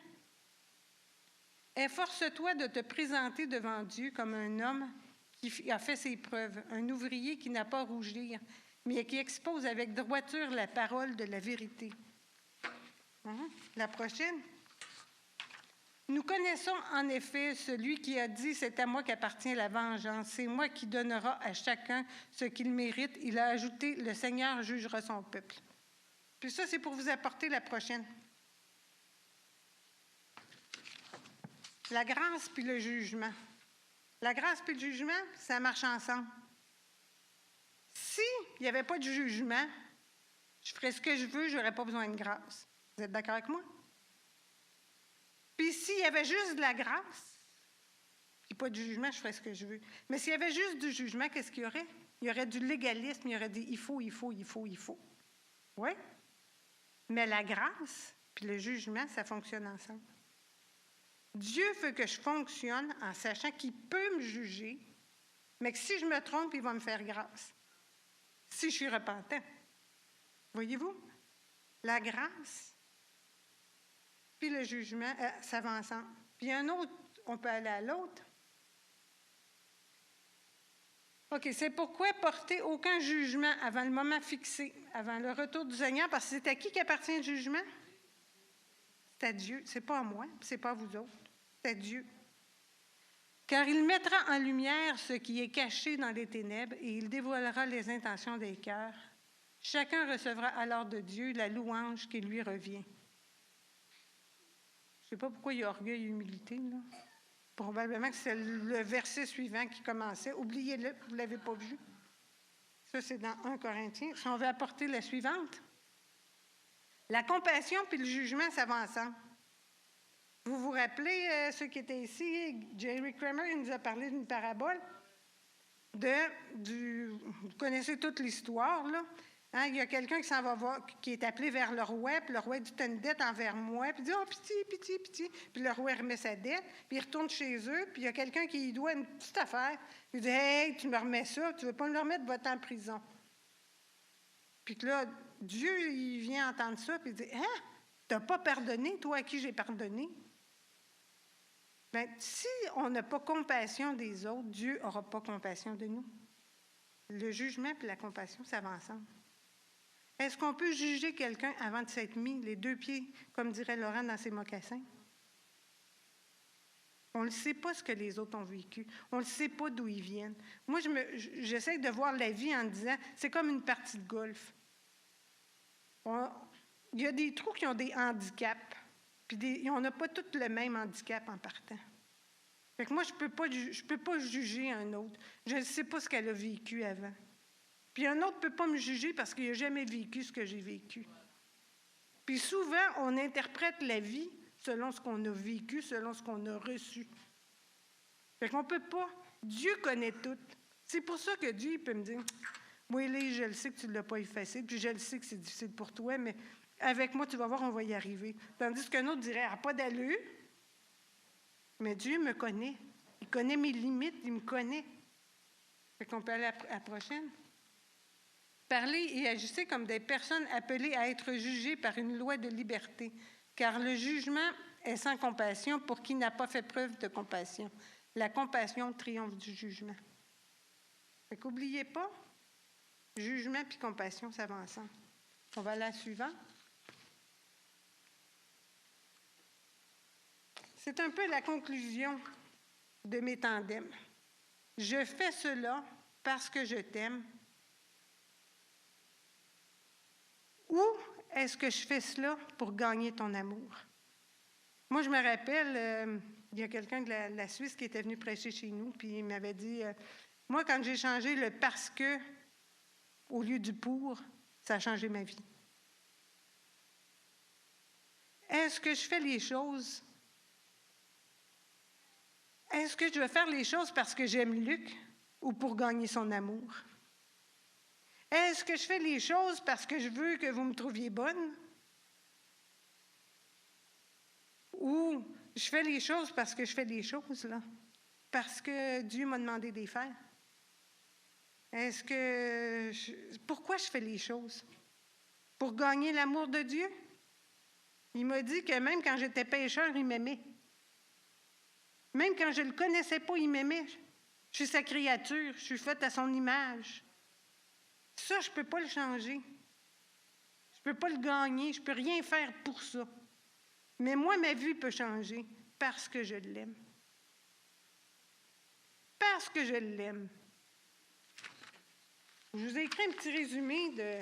Efforce-toi de te présenter devant Dieu comme un homme qui a fait ses preuves, un ouvrier qui n'a pas à rougir, mais qui expose avec droiture la parole de la vérité. La prochaine. Nous connaissons en effet celui qui a dit « C'est à moi qu'appartient la vengeance, c'est moi qui donnera à chacun ce qu'il mérite. » Il a ajouté « Le Seigneur jugera son peuple. » Puis ça, c'est pour vous apporter la prochaine. La grâce puis le jugement. La grâce puis le jugement, ça marche ensemble. S'il n'y avait pas de jugement, je ferais ce que je veux, je n'aurais pas besoin de grâce. Vous êtes d'accord avec moi? Puis s'il y avait juste de la grâce, puis pas de jugement, je ferais ce que je veux. Mais s'il y avait juste du jugement, qu'est-ce qu'il y aurait? Il y aurait du légalisme, il y aurait des il faut. Oui? Mais la grâce puis le jugement, ça fonctionne ensemble. Dieu veut que je fonctionne en sachant qu'il peut me juger, mais que si je me trompe, il va me faire grâce. Si je suis repentant. Voyez-vous? La grâce puis le jugement, ça va ensemble. Puis un autre, on peut aller à l'autre. OK, c'est pourquoi porter aucun jugement avant le moment fixé, avant le retour du Seigneur, parce que c'est à qui appartient le jugement? C'est à Dieu, c'est pas à moi, c'est pas à vous autres, c'est à Dieu. Car il mettra en lumière ce qui est caché dans les ténèbres et il dévoilera les intentions des cœurs. Chacun recevra alors de Dieu la louange qui lui revient. Je ne sais pas pourquoi il y a orgueil et humilité, là. Probablement que c'est le verset suivant qui commençait. Oubliez-le, vous ne l'avez pas vu. Ça, c'est dans 1 Corinthiens. Si on veut apporter la suivante. La compassion puis le jugement, ça va ensemble. Vous vous rappelez, ceux qui étaient ici, Jerry Kramer, il nous a parlé d'une parabole. Vous connaissez toute l'histoire, là. Hein, il y a quelqu'un qui s'en va voir, qui est appelé vers le roi, puis le roi dit « Tu as une dette envers moi », puis il dit « Oh, pitié. » Puis le roi remet sa dette, puis il retourne chez eux, puis il y a quelqu'un qui lui doit une petite affaire. Il dit « Hey, tu me remets ça, tu ne veux pas me le remettre, va-t'en en prison. » Puis que là, Dieu, il vient entendre ça, puis il dit « Hein, tu n'as pas pardonné, toi à qui j'ai pardonné? » Bien, si on n'a pas compassion des autres, Dieu n'aura pas compassion de nous. Le jugement et la compassion, ça va ensemble. Est-ce qu'on peut juger quelqu'un avant de s'être mis les deux pieds, comme dirait Laurent, dans ses mocassins? On ne sait pas ce que les autres ont vécu. On ne sait pas d'où ils viennent. Moi, j'essaie de voir la vie en disant, c'est comme une partie de golf. Il y a des trous qui ont des handicaps, puis on n'a pas tous le même handicap en partant. Fait que moi, je peux pas juger un autre. Je ne sais pas ce qu'elle a vécu avant. Puis un autre ne peut pas me juger parce qu'il n'a jamais vécu ce que j'ai vécu. Puis souvent, on interprète la vie selon ce qu'on a vécu, selon ce qu'on a reçu. Fait qu'on ne peut pas. Dieu connaît tout. C'est pour ça que Dieu peut me dire, « Moi, Élise, je le sais que tu ne l'as pas effacé, puis je le sais que c'est difficile pour toi, mais avec moi, tu vas voir, on va y arriver. » Tandis qu'un autre dirait, « Ah, pas d'allure. » Mais Dieu me connaît. Il connaît mes limites, il me connaît. Fait qu'on peut aller à la prochaine. Parlez et agissez comme des personnes appelées à être jugées par une loi de liberté, car le jugement est sans compassion pour qui n'a pas fait preuve de compassion. La compassion triomphe du jugement. Fait qu'oubliez pas, jugement puis compassion, ça va ensemble. On va à la suivante. C'est un peu la conclusion de mes tandems. Je fais cela parce que je t'aime. Ou est-ce que je fais cela pour gagner ton amour? Moi, je me rappelle, il y a quelqu'un de la Suisse qui était venu prêcher chez nous, puis il m'avait dit, moi, quand j'ai changé le parce que au lieu du pour, ça a changé ma vie. Est-ce que je fais les choses? Est-ce que je veux faire les choses parce que j'aime Luc ou pour gagner son amour? Est-ce que je fais les choses parce que je veux que vous me trouviez bonne? Ou je fais les choses parce que je fais les choses, là? Parce que Dieu m'a demandé de les faire? Pourquoi je fais les choses? Pour gagner l'amour de Dieu? Il m'a dit que même quand j'étais pécheur, il m'aimait. Même quand je ne le connaissais pas, il m'aimait. Je suis sa créature, je suis faite à son image. Ça, je ne peux pas le changer. Je ne peux pas le gagner, je ne peux rien faire pour ça. Mais moi, ma vie peut changer parce que je l'aime. Parce que je l'aime. Je vous ai écrit un petit résumé de...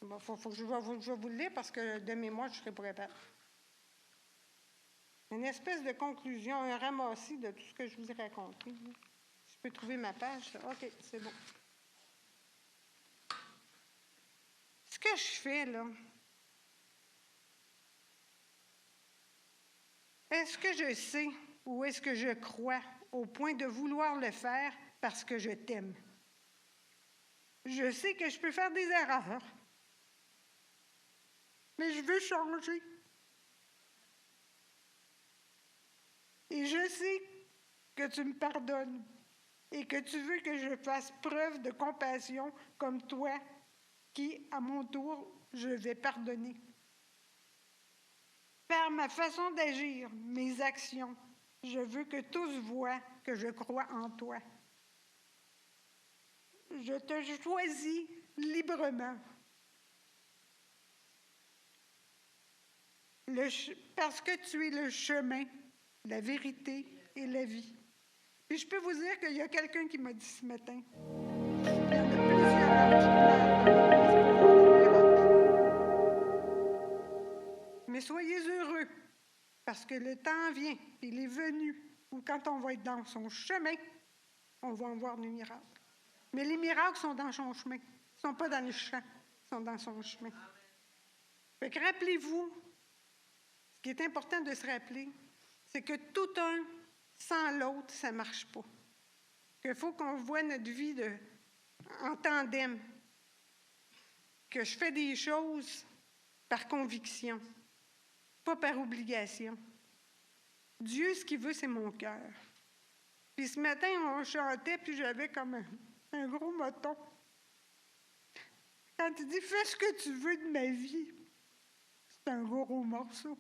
Bon, je vais vous le lire parce que de mémoire, je ne serai pas capable. Une espèce de conclusion, un ramassis de tout ce que je vous ai raconté. Je peux trouver ma page. OK, c'est bon. Ce que je fais, là, est-ce que je sais ou est-ce que je crois au point de vouloir le faire parce que je t'aime? Je sais que je peux faire des erreurs, mais je veux changer. Et je sais que tu me pardonnes et que tu veux que je fasse preuve de compassion comme toi, qui, à mon tour, je vais pardonner. Par ma façon d'agir, mes actions, je veux que tous voient que je crois en toi. Je te choisis librement. Parce que tu es le chemin, la vérité et la vie. Puis je peux vous dire qu'il y a quelqu'un qui m'a dit ce matin, il y en a plusieurs qui mais soyez heureux, parce que le temps vient, il est venu, où quand on va être dans son chemin, on va en voir des miracles. Mais les miracles sont dans son chemin. Ils ne sont pas dans le champ, ils sont dans son chemin. Fait que rappelez-vous, ce qui est important de se rappeler, c'est que tout un sans l'autre, ça ne marche pas. Qu'il faut qu'on voit notre vie en tandem. Que je fais des choses par conviction, pas par obligation. Dieu, ce qu'il veut, c'est mon cœur. Puis ce matin, on chantait, puis j'avais comme un gros moton. Quand il dit « Fais ce que tu veux de ma vie », c'est un gros morceau.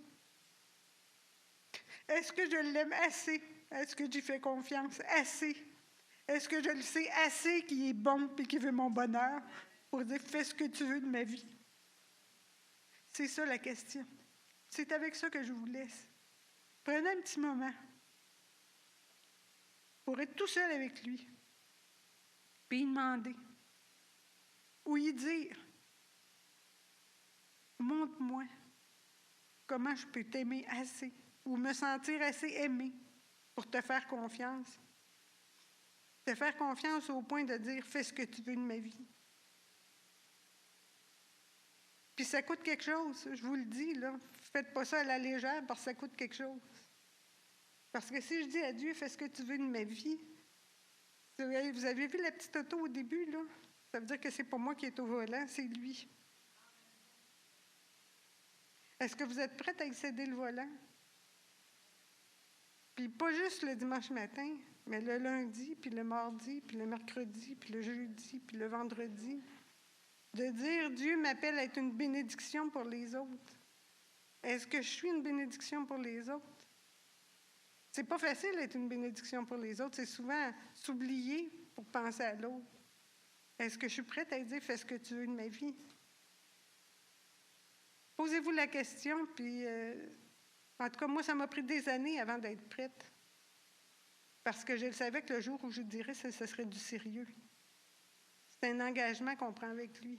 Est-ce que je l'aime assez? Est-ce que j'y fais confiance assez? Est-ce que je le sais assez qu'il est bon et qu'il veut mon bonheur pour dire « Fais ce que tu veux de ma vie ». C'est ça la question. C'est avec ça que je vous laisse. Prenez un petit moment pour être tout seul avec lui, puis lui demander, ou lui dire « Montre-moi comment je peux t'aimer assez, ou me sentir assez aimé pour te faire confiance. Te faire confiance au point de dire « Fais ce que tu veux de ma vie ». Puis ça coûte quelque chose, je vous le dis, là. Faites pas ça à la légère parce que ça coûte quelque chose. Parce que si je dis à Dieu, fais ce que tu veux de ma vie, vous avez vu la petite auto au début, là? Ça veut dire que c'est pas moi qui est au volant, c'est lui. Est-ce que vous êtes prête à excéder le volant? Puis pas juste le dimanche matin, mais le lundi, puis le mardi, puis le mercredi, puis le jeudi, puis le vendredi. De dire, Dieu m'appelle à être une bénédiction pour les autres. Est-ce que je suis une bénédiction pour les autres? C'est pas facile d'être une bénédiction pour les autres. C'est souvent s'oublier pour penser à l'autre. Est-ce que je suis prête à dire, fais ce que tu veux de ma vie? Posez-vous la question, puis en tout cas, moi, ça m'a pris des années avant d'être prête. Parce que je savais que le jour où je dirais, ce serait du sérieux. C'est un engagement qu'on prend avec lui.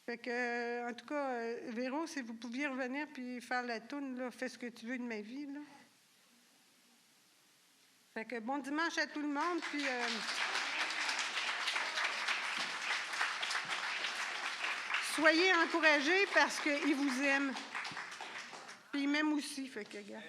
Fait que, en tout cas, Véro, si vous pouviez revenir puis faire la toune, là, fais ce que tu veux de ma vie, là. Fait que bon dimanche à tout le monde, puis... soyez encouragés parce qu'ils vous aiment. Puis ils m'aiment aussi, fait que, gars.